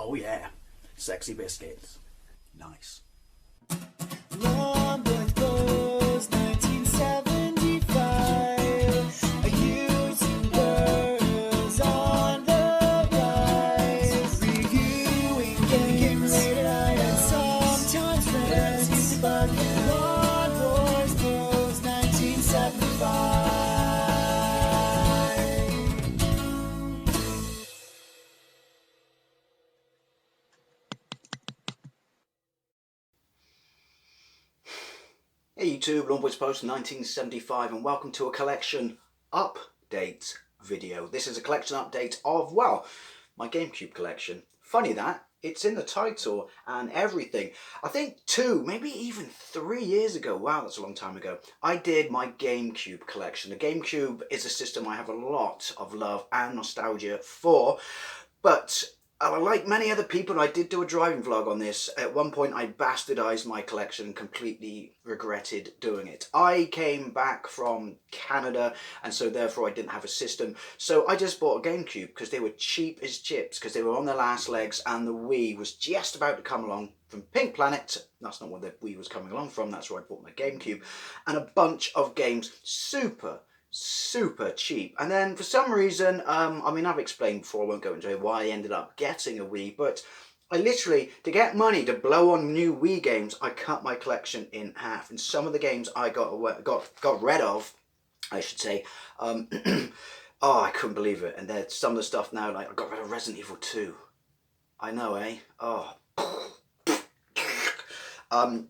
Oh yeah, sexy biscuits. Nice. Long boys blues, 1975. Using girls on the rise. Reviewing games late at night and sometimes friends. But Long boys blues, 1975. Hey YouTube, Longboys Post 1975, and welcome to a collection update video. This is a collection update of, well, my Gamecube collection. Funny that, it's in the title and everything. I think 2, maybe even 3 years ago, wow, that's a long time ago, I did my Gamecube collection. The Gamecube is a system I have a lot of love and nostalgia for, but like many other people, I did do a driving vlog on this. At one point I bastardized my collection and completely regretted doing it. I came back from Canada and so therefore I didn't have a system. So I just bought a Gamecube because they were cheap as chips, because they were on their last legs and the Wii was just about to come along from Pink Planet. That's not where the Wii was coming along from, that's where I bought my Gamecube. And a bunch of games, super cheap. And then for some reason, I mean, I've explained before, I won't go into why I ended up getting a Wii, but I literally, to get money to blow on new Wii games, I cut my collection in half. And some of the games I got rid of, I should say, oh, I couldn't believe it. And there's some of the stuff now, like I got rid of Resident Evil 2. I know, eh? Oh.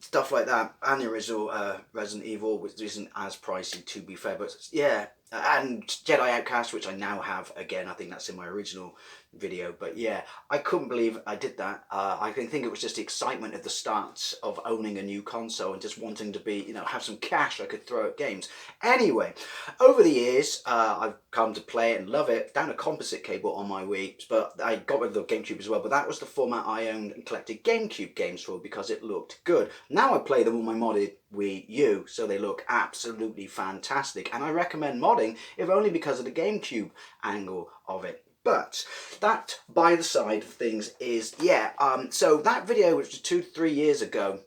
Stuff like that, and the original Resident Evil, which isn't as pricey to be fair, but yeah, and Jedi Outcast, which I now have again. I think that's in my original video, but yeah, I couldn't believe I did that. I think it was just the excitement at the start of owning a new console and just wanting to be, you know, have some cash I could throw at games. Anyway, over the years, I've come to play it and love it. Down a composite cable on my Wii, but I got rid of the Gamecube as well, but that was the format I owned and collected Gamecube games for because it looked good. Now I play them on my modded Wii U, so they look absolutely fantastic, and I recommend modding, if only because of the Gamecube angle of it. But that by the side of things is, yeah, so that video, which was 2-3 years ago,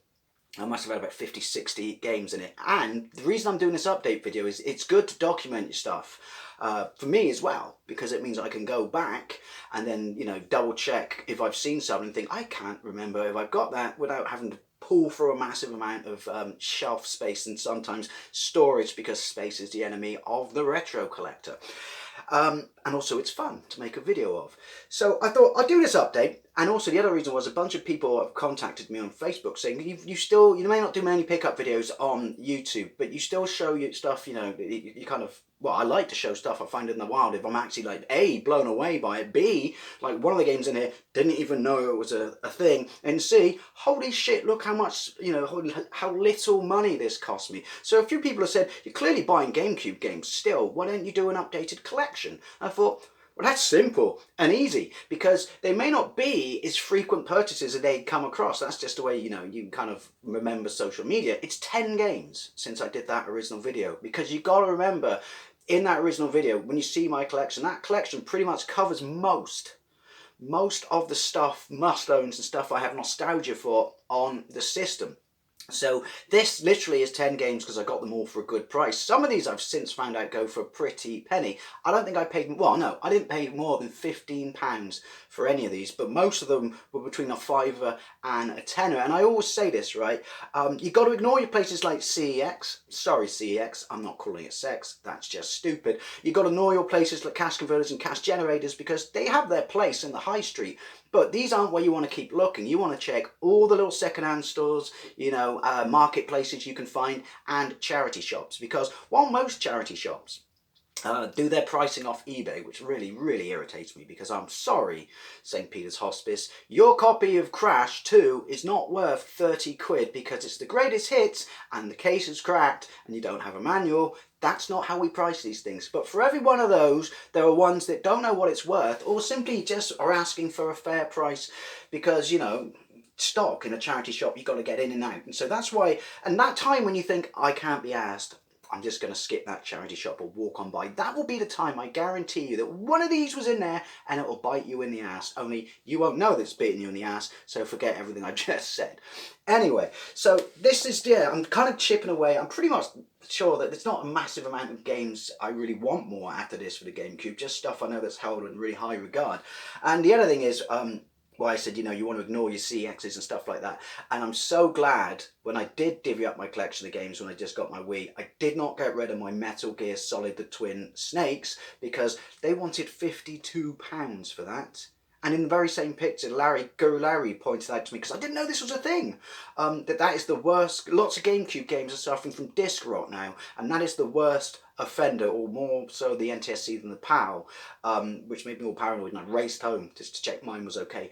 I must have had about 50-60 games in it, and the reason I'm doing this update video is it's good to document your stuff. For me as well, because it means I can go back and then, you know, double check if I've seen something and think, I can't remember if I've got that, without having to pull for a massive amount of shelf space and sometimes storage, because space is the enemy of the retro collector. And also it's fun to make a video of. So I thought I'd do this update, and also the other reason was a bunch of people have contacted me on Facebook saying you may not do many pickup videos on YouTube, but you still show your stuff, you know, you kind of, well, I like to show stuff I find in the wild if I'm actually like A, blown away by it, B, like one of the games in here didn't even know it was a thing, and C, holy shit, look how much, you know, how little money this cost me. So a few people have said, you're clearly buying Gamecube games still, why don't you do an updated collection? I thought, well, that's simple and easy, because they may not be as frequent purchases as they come across. That's just the way, you know, you kind of remember social media. It's 10 games since I did that original video, because you got to remember, in that original video, when you see my collection, that collection pretty much covers most of the stuff, must-owns and stuff I have nostalgia for on the system. So this literally is 10 games because I got them all for a good price. Some of these I've since found out go for a pretty penny. I don't think I paid, well no, I didn't pay more than £15 for any of these, but most of them were between a £5 and a £10. And I always say this, right, you got to ignore your places like CEX. Sorry CEX, I'm not calling it sex, that's just stupid. You got to ignore your places like cash converters and cash generators, because they have their place in the high street. But these aren't where you want to keep looking. You want to check all the little second-hand stores, you know, marketplaces you can find, and charity shops. Because while most charity shops do their pricing off eBay, which really irritates me, because I'm sorry, St. Peter's Hospice, your copy of Crash 2 is not worth 30 quid because it's the greatest hits and the case is cracked and you don't have a manual. That's not how we price these things. But for every one of those, there are ones that don't know what it's worth, or simply just are asking for a fair price because, you know, stock in a charity shop, you've got to get in and out. And so that's why, and that time when you think, I can't be asked, I'm just going to skip that charity shop or walk on by. That will be the time, I guarantee you, that one of these was in there and it will bite you in the ass. Only you won't know that it's biting you in the ass, so forget everything I just said. Anyway, so this is, yeah, I'm kind of chipping away. I'm pretty much sure that there's not a massive amount of games I really want more after this for the GameCube, just stuff I know that's held in really high regard. And the other thing is, why I said, you know, you want to ignore your CXs and stuff like that. And I'm so glad when I did divvy up my collection of games when I just got my Wii, I did not get rid of my Metal Gear Solid the Twin Snakes, because they wanted £52 for that. And in the very same picture, Guru Larry pointed out to me, because I didn't know this was a thing, that is the worst. Lots of GameCube games are suffering from disc rot now, and that is the worst offender, or more so the NTSC than the PAL, which made me all paranoid, and I raced home just to check mine was okay,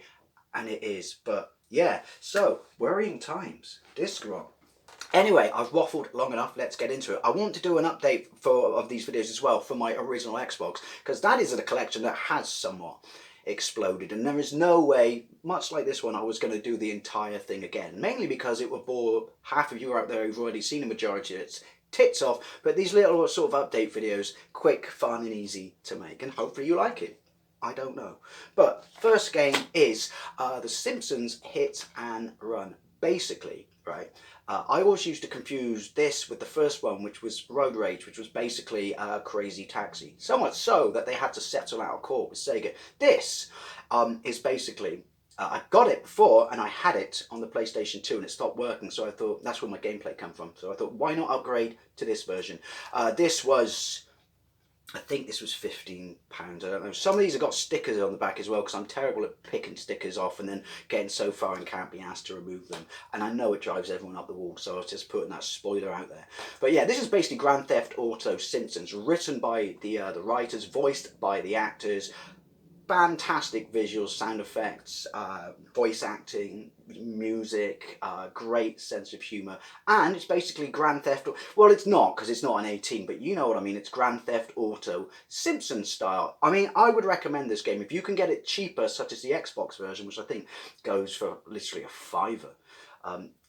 and it is. But yeah, so worrying times, disc rot. Anyway, I've waffled long enough, let's get into it. I want to do an update of these videos as well for my original Xbox, because that is a collection that has somewhat exploded, and there is no way, much like this one, I was going to do the entire thing again, mainly because it would bore half of you out there who've already seen the majority of its tits off. But these little sort of update videos, quick, fun and easy to make, and hopefully you like it. I don't know. But first game is the Simpsons Hit and Run. Basically, right, I always used to confuse this with the first one, which was Road Rage, which was basically Crazy Taxi. So much so that they had to settle out of court with Sega. This is basically, I got it before and I had it on the PlayStation 2 and it stopped working, so I thought that's where my gameplay come from. So I thought, why not upgrade to this version? This was, I think this was £15, I don't know. Some of these have got stickers on the back as well, because I'm terrible at picking stickers off and then getting so far and can't be asked to remove them. And I know it drives everyone up the wall, so I was just putting that spoiler out there. But yeah, this is basically Grand Theft Auto Simpsons, written by the writers, voiced by the actors. Fantastic visuals, sound effects, voice acting, music, great sense of humour, and it's basically Grand Theft Auto. Well, it's not, because it's not an 18, but you know what I mean. It's Grand Theft Auto Simpsons style. I mean, I would recommend this game if you can get it cheaper, such as the Xbox version, which I think goes for literally a £5.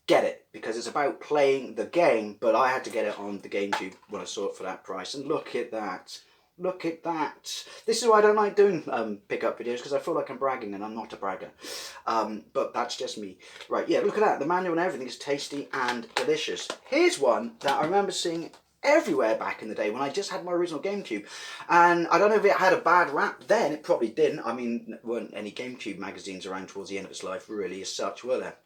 Get it, because it's about playing the game. But I had to get it on the GameCube when I saw it for that price, and look at that. Look at that. This is why I don't like doing pickup videos, because I feel like I'm bragging and I'm not a bragger. But that's just me. Right, yeah, look at that. The manual and everything is tasty and delicious. Here's one that I remember seeing everywhere back in the day when I just had my original GameCube. And I don't know if it had a bad rap then. It probably didn't. I mean, there weren't any GameCube magazines around towards the end of its life, really, as such, were there?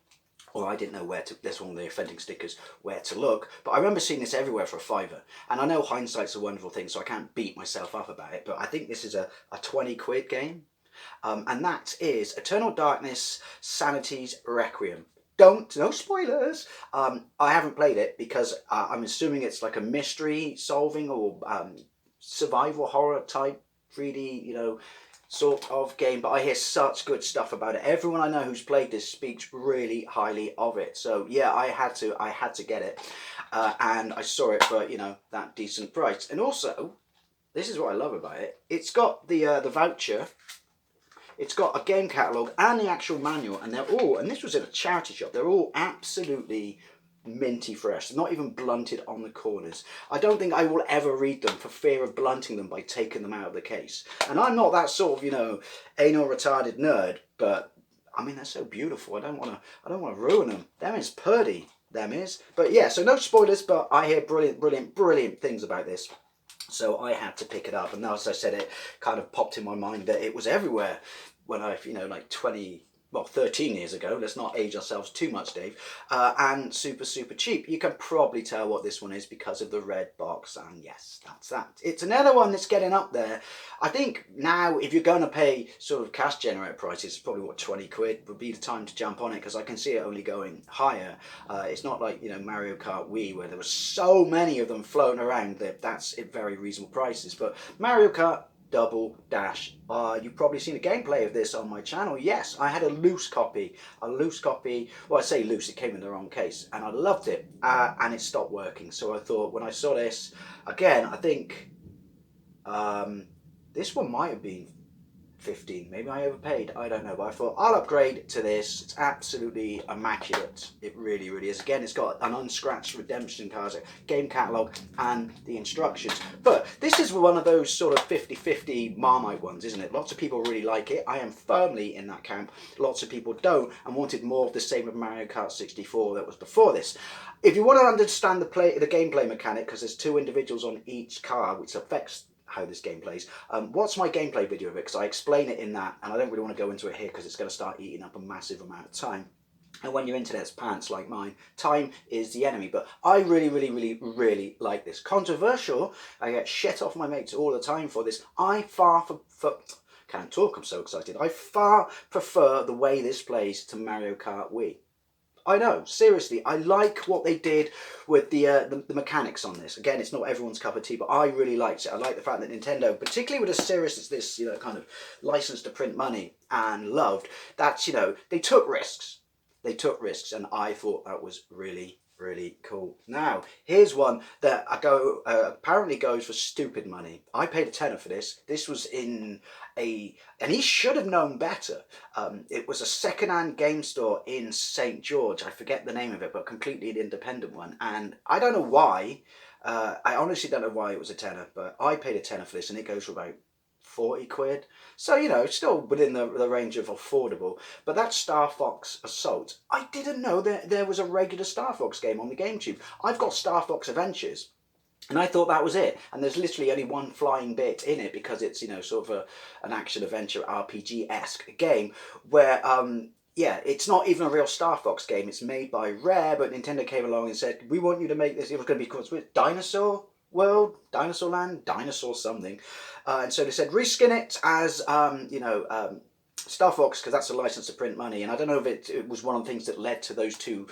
Or I didn't know where to, that's one of the offending stickers, where to look. But I remember seeing this everywhere for a £5. And I know hindsight's a wonderful thing, so I can't beat myself up about it. But I think this is a 20 quid game. And that is Eternal Darkness Sanity's Requiem. No spoilers. I haven't played it because I'm assuming it's like a mystery solving or survival horror type 3D, you know, sort of game, but I hear such good stuff about it. Everyone I know who's played this speaks really highly of it. So yeah, I had to get it, and I saw it for, you know, that decent price. And also, this is what I love about it. It's got the voucher. It's got a game catalogue and the actual manual, and they're all, and this was in a charity shop, they're all absolutely minty fresh, not even blunted on the corners. I don't think I will ever read them for fear of blunting them by taking them out of the case. And I'm not that sort of, you know, anal retarded nerd, but I mean, they're so beautiful. I don't want to ruin them. Them is purdy, them is. But yeah, so no spoilers, but I hear brilliant things about this. So I had to pick it up, and as I said, it kind of popped in my mind that it was everywhere when I, you know, like 13 years ago, let's not age ourselves too much, Dave, and super cheap. You can probably tell what this one is because of the red box, and yes, that's that. It's another one that's getting up there. I think now, if you're going to pay sort of cash generator prices, probably what, 20 quid would be the time to jump on it, because I can see it only going higher. It's not like, you know, Mario Kart Wii, where there were so many of them floating around that that's at very reasonable prices, but Mario Kart Double Dash. You've probably seen a gameplay of this on my channel. Yes, I had a loose copy. Well, I say loose, it came in the wrong case, and I loved it, and it stopped working. So I thought, when I saw this, again, I think this one might have been 15. Maybe I overpaid, I don't know, but I thought I'll upgrade to this. It's absolutely immaculate. It really, really is. Again, it's got an unscratched redemption card, game catalogue, and the instructions. But this is one of those sort of 50-50 Marmite ones, isn't it? Lots of people really like it. I am firmly in that camp. Lots of people don't and wanted more of the same with Mario Kart 64 that was before this. If you want to understand the gameplay mechanic, because there's 2 individuals on each car, which affects how this game plays. Watch my gameplay video of it, because I explain it in that, and I don't really want to go into it here because it's going to start eating up a massive amount of time. And when your internet's pants like mine, time is the enemy. But I really, really, really, really like this. Controversial, I get shit off my mates all the time for this. I can't talk, I'm so excited. I far prefer the way this plays to Mario Kart Wii. I know, seriously, I like what they did with the mechanics on this. Again, it's not everyone's cup of tea, but I really liked it. I like the fact that Nintendo, particularly with a series as this, kind of licensed to print money and loved, that, they took risks. They took risks, and I thought that was really, really cool. Now, here's one that apparently goes for stupid money. I paid a tenner for this. This was in and he should have known better. It was a second-hand game store in St. George. I forget the name of it, but completely an independent one. And I don't know why. I honestly don't know why it was a tenner, but I paid a tenner for this, and it goes for about 40 quid. So, still within the range of affordable. But that's Starfox Assault. I didn't know that there was a regular Starfox game on the Gamecube. I've got Starfox Adventures, and I thought that was it. And there's literally only one flying bit in it, because it's, sort of an action-adventure RPG-esque game where, it's not even a real Starfox game. It's made by Rare, but Nintendo came along and said, we want you to make this. It was going to be called Dinosaur World, Dinosaur Land, Dinosaur something. And so they said, reskin it as, Starfox, because that's a license to print money. And I don't know if it was one of the things that led to those two,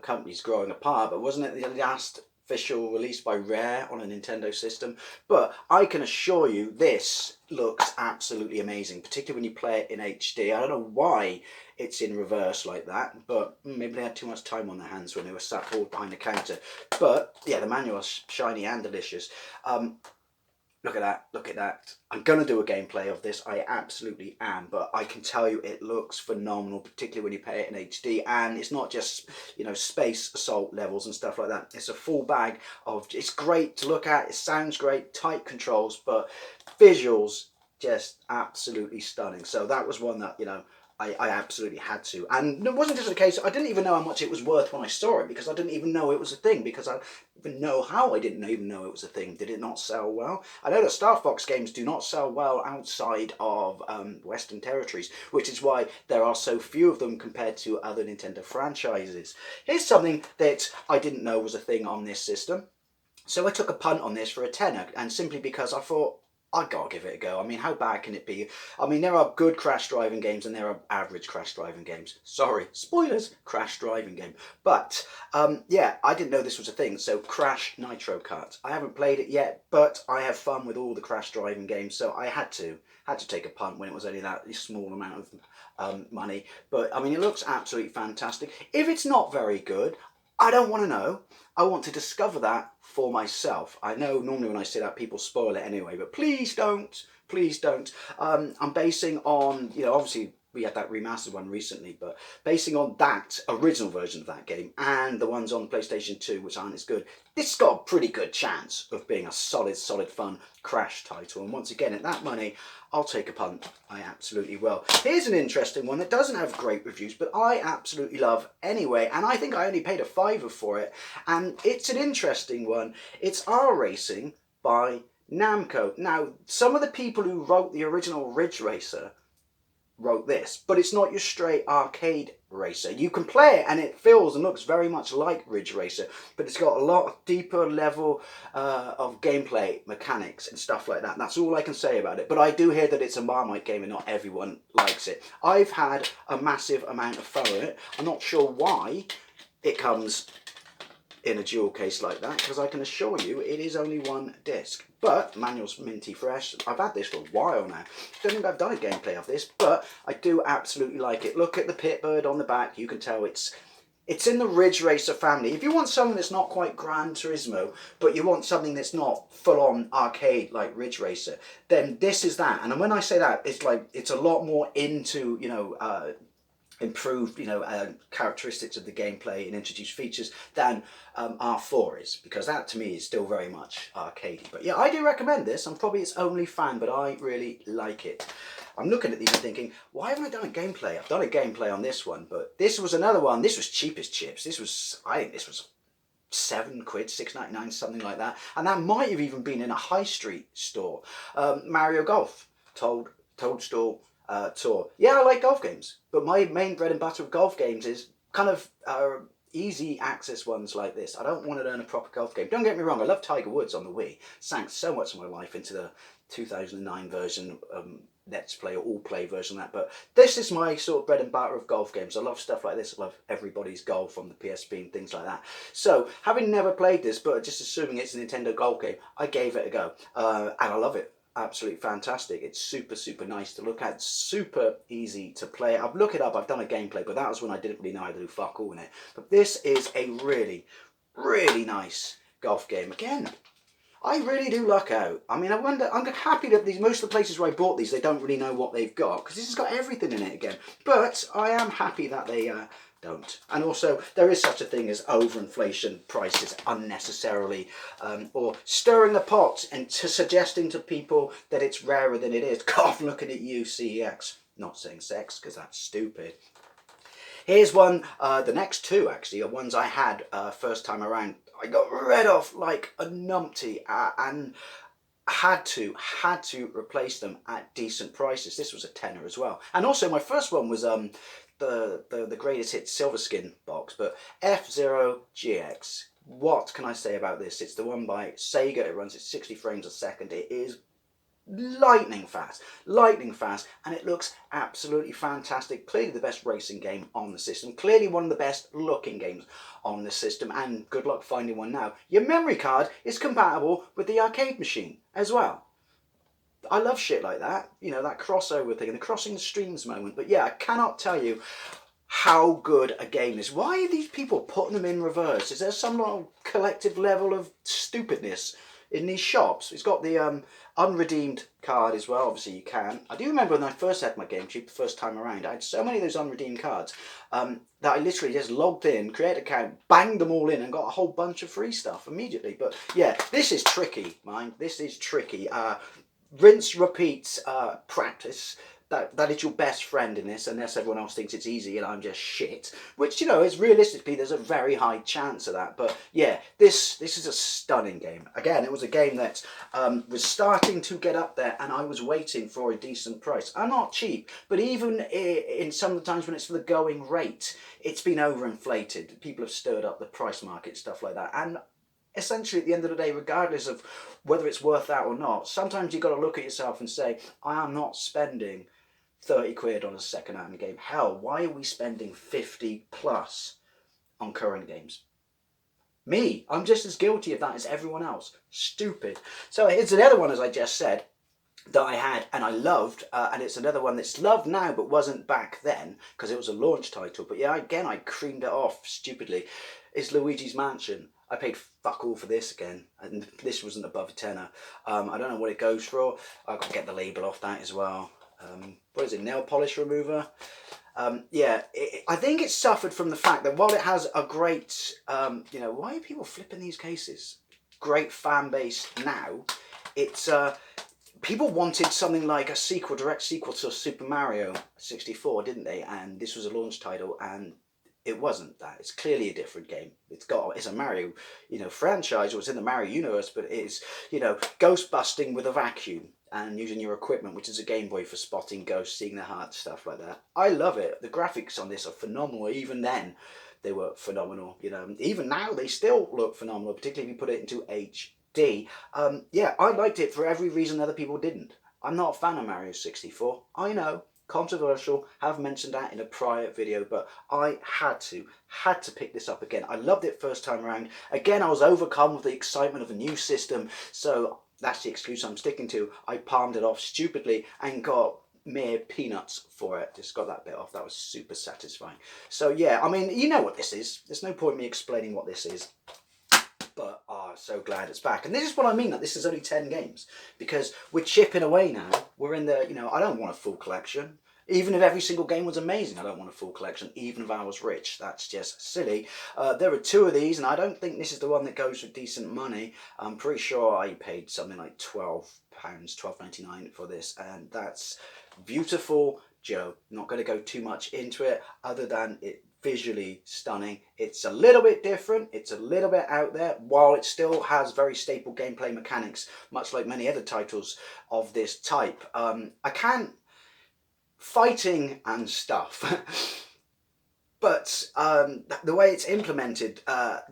companies growing apart, but wasn't it the last official release by Rare on a Nintendo system? But I can assure you this looks absolutely amazing, particularly when you play it in HD. I don't know why it's in reverse like that, but maybe they had too much time on their hands when they were sat all behind the counter. But yeah, the manual's shiny and delicious. Look at that, look at that. I'm going to do a gameplay of this, I absolutely am, but I can tell you it looks phenomenal, particularly when you play it in HD, and it's not just, space assault levels and stuff like that. It's a full bag of, it's great to look at, it sounds great, tight controls, but visuals, just absolutely stunning. So that was one that, I absolutely had to. And it wasn't just a case, I didn't even know how much it was worth when I saw it, because I didn't even know it was a thing, because I didn't know how I didn't even know it was a thing. Did it not sell well? I know that Starfox games do not sell well outside of Western territories, which is why there are so few of them compared to other Nintendo franchises. Here's something that I didn't know was a thing on this system. So I took a punt on this for a tenner, and simply because I thought, I gotta give it a go. I mean, how bad can it be? I mean, there are good crash driving games and there are average crash driving games. Sorry, spoilers, crash driving game. But, I didn't know this was a thing. So, Crash Nitro Kart. I haven't played it yet, but I have fun with all the crash driving games. So, I had to take a punt when it was only that small amount of money. But, I mean, it looks absolutely fantastic. If it's not very good, I don't want to know. I want to discover that for myself. I know normally when I say that people spoil it anyway, but please don't. Please don't. I'm basing on, obviously we had that remastered one recently, but basing on that original version of that game and the ones on PlayStation 2, which aren't as good, this has got a pretty good chance of being a solid fun crash title. And once again, at that money, I'll take a punt. I absolutely will. Here's an interesting one that doesn't have great reviews, but I absolutely love anyway. And I think I only paid a £5 for it. And it's an interesting one. It's R-Racing by Namco. Now, some of the people who wrote the original Ridge Racer wrote this, but it's not your straight arcade racer. You can play it and it feels and looks very much like Ridge Racer, but it's got a lot deeper level of gameplay mechanics and stuff like that. That's all I can say about it, but I do hear that it's a Marmite game and not everyone likes it. I've had a massive amount of fun with it. I'm not sure why it comes in a dual case like that, because I can assure you it is only one disc. But manual's minty fresh. I've had this for a while now. Don't think I've done a gameplay of this, but I do absolutely like it. Look at the pit bird on the back. You can tell it's It's in the Ridge Racer family. If you want something that's not quite Gran Turismo, but you want something that's not full-on arcade like Ridge Racer, then this is that. And when I say that, it's like it's a lot more into, you know, improved, you know, characteristics of the gameplay and introduced features than R4 is, because that to me is still very much arcadey. But yeah, I do recommend this. I'm probably its only fan, but I really like it. I'm looking at these and thinking, why haven't I done a gameplay? I've done a gameplay on this one, but this was another one. This was cheap as chips. This was, I think this was £7, £6.99, something like that. And that might have even been in a high street store. Mario Golf, Toadstool Tour. Yeah, I like golf games, but my main bread and butter of golf games is kind of easy access ones like this. I don't want to learn a proper golf game. Don't get me wrong, I love Tiger Woods on the Wii. Sank so much of my life into the 2009 version, Let's Play or All Play version of that. But this is my sort of bread and butter of golf games. I love stuff like this. I love Everybody's Golf on the PSP and things like that. So, having never played this, but just assuming it's a Nintendo golf game, I gave it a go. And I love it. Absolutely fantastic. It's super nice to look at, super easy to play. I've looked it up, I've done a gameplay, but that was when I didn't really know how to do fuck all in it. But this is a really nice golf game. Again, I really do luck out. I mean, I wonder, I'm happy that most of the places where I bought these, they don't really know what they've got, because this has got everything in it again. But I am happy that they don't. And also, there is such a thing as overinflation prices unnecessarily, or stirring the pot and suggesting to people that it's rarer than it is. God, I'm looking at you, CEX. Not saying sex, because that's stupid. Here's one, the next two actually are ones I had first time around. I got rid of like a numpty and had to replace them at decent prices. This was a tenner as well. And also my first one was the greatest hit silver skin box, but FZero GX. What can I say about this? It's the one by Sega. It runs at 60 frames a second. It is lightning fast, and it looks absolutely fantastic. Clearly the best racing game on the system, clearly one of the best looking games on the system, and good luck finding one now. Your memory card is compatible with the arcade machine as well. I love shit like that, you know, that crossover thing and the crossing the streams moment. But yeah, I cannot tell you how good a game is. Why are these people putting them in reverse? Is there some little collective level of stupidness in these shops? It's got the unredeemed card as well, obviously you can. I do remember when I first had my Gamecube the first time around, I had so many of those unredeemed cards that I literally just logged in, created an account, banged them all in and got a whole bunch of free stuff immediately. But yeah, this is tricky, mind. This is tricky. Rinse, repeat, practice. That is your best friend in this, unless everyone else thinks it's easy and I'm just shit. Which, you know, is realistically, there's a very high chance of that. But yeah, this is a stunning game. Again, it was a game that was starting to get up there, and I was waiting for a decent price. I'm not cheap, but even in some of the times when it's for the going rate, it's been overinflated. People have stirred up the price market, stuff like that. And essentially, at the end of the day, regardless of whether it's worth that or not, sometimes you've got to look at yourself and say, I am not spending 30 quid on a second-hand game. Hell, why are we spending 50 plus on current games? Me, I'm just as guilty of that as everyone else. Stupid. So here's another one, as I just said, that I had and I loved, and it's another one that's loved now but wasn't back then because it was a launch title. But yeah, again, I creamed it off stupidly. It's Luigis Mansion. I paid fuck all for this again, and this wasn't above a tenner. I don't know what it goes for. I've got to get the label off that as well. What is it, nail polish remover? Yeah, I think it suffered from the fact that while it has a great, you know, why are people flipping these cases? Great fan base now, it's, people wanted something like a sequel, direct sequel to Super Mario 64, didn't they? And this was a launch title, and it wasn't that. It's clearly a different game. It's a Mario, you know, franchise, or it's in the Mario universe, but it is, you know, ghost busting with a vacuum and using your equipment, which is a Game Boy, for spotting ghosts, seeing their hearts, stuff like that. I love it. The graphics on this are phenomenal. Even then, they were phenomenal. You know, even now they still look phenomenal, particularly if you put it into HD. Yeah, I liked it for every reason other people didn't. I'm not a fan of Mario 64. I know. Controversial, have mentioned that in a prior video, but I had to pick this up again. I loved it first time around. Again, I was overcome with the excitement of a new system, so that's the excuse I'm sticking to. I palmed it off stupidly and got mere peanuts for it. Just got that bit off. That was super satisfying. So yeah, I mean, you know what this is. There's no point in me explaining what this is. But so glad it's back. And this is what I mean, that this is only 10 games. Because we're chipping away now. We're in the, you know, I don't want a full collection. Even if every single game was amazing, I don't want a full collection, even if I was rich. That's just silly. There are 2 of these, and I don't think this is the one that goes for decent money. I'm pretty sure I paid something like £12, £12.99 for this, and that's beautiful Joe. Not going to go too much into it, other than it visually stunning. It's a little bit different, it's a little bit out there, while it still has very staple gameplay mechanics, much like many other titles of this type. I can't fighting and stuff but the way it's implemented,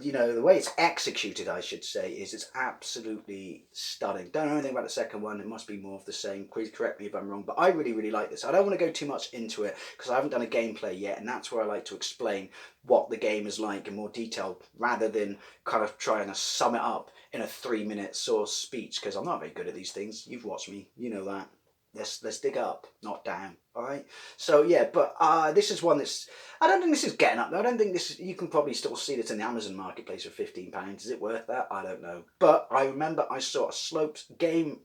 you know, the way it's executed, I should say, is it's absolutely stunning. Don't know anything about the second one. It must be more of the same. Please correct me if I'm wrong, but I really like this. I don't want to go too much into it because I haven't done a gameplay yet, and that's where I like to explain what the game is like in more detail, rather than kind of trying to sum it up in a 3-minute source speech, because I'm not very good at these things. You've watched me, you know that. Let's dig up, not down. All right. So yeah, but this is one that's, I don't think this is getting up there. I don't think this is, you can probably still see this in the Amazon marketplace for £15. Is it worth that? I don't know. But I remember I saw a Slopes game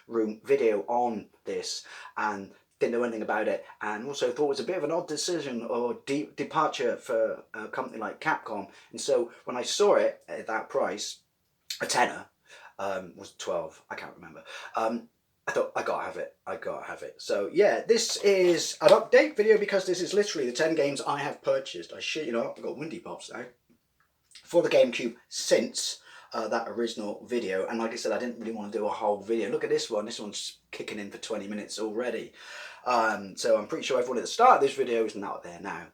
room video on this and didn't know anything about it, and also thought it was a bit of an odd decision or departure for a company like Capcom. And so when I saw it at that price, a tenner, was 12. I can't remember. I thought, I gotta have it. So yeah, this is an update video because this is literally the 10 games I have purchased. I shit you not, I've got Windy Pops now for the Gamecube since that original video. And like I said, I didn't really want to do a whole video. Look at this one. This one's kicking in for 20 minutes already. So I'm pretty sure everyone at the start of this video is not there now,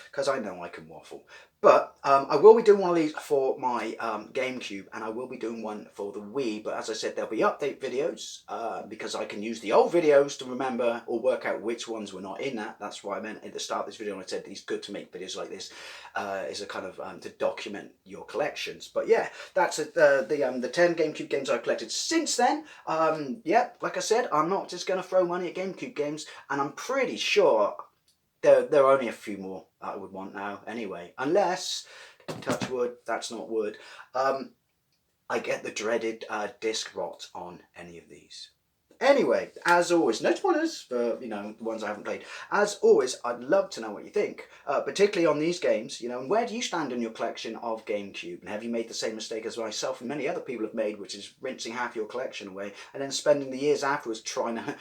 because I know I can waffle. But I will be doing one of these for my Gamecube, and I will be doing one for the Wii. But as I said, there'll be update videos because I can use the old videos to remember or work out which ones were not in that. That's why I meant at the start of this video when I said it's good to make videos like this, is a kind of to document your collections. But yeah, that's the 10 Gamecube games I've collected since then. Yeah, like I said, I'm not just going to throw money at Gamecube games, and I'm pretty sure there are only a few more that I would want now anyway, unless, touch wood, that's not wood, I get the dreaded disc rot on any of these. Anyway, as always, no spoilers for, you know, the ones I haven't played. As always, I'd love to know what you think, particularly on these games, you know, and where do you stand in your collection of Gamecube? And have you made the same mistake as myself and many other people have made, which is rinsing half your collection away and then spending the years afterwards trying to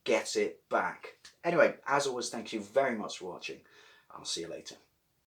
get it back? Anyway, as always, thank you very much for watching. I'll see you later.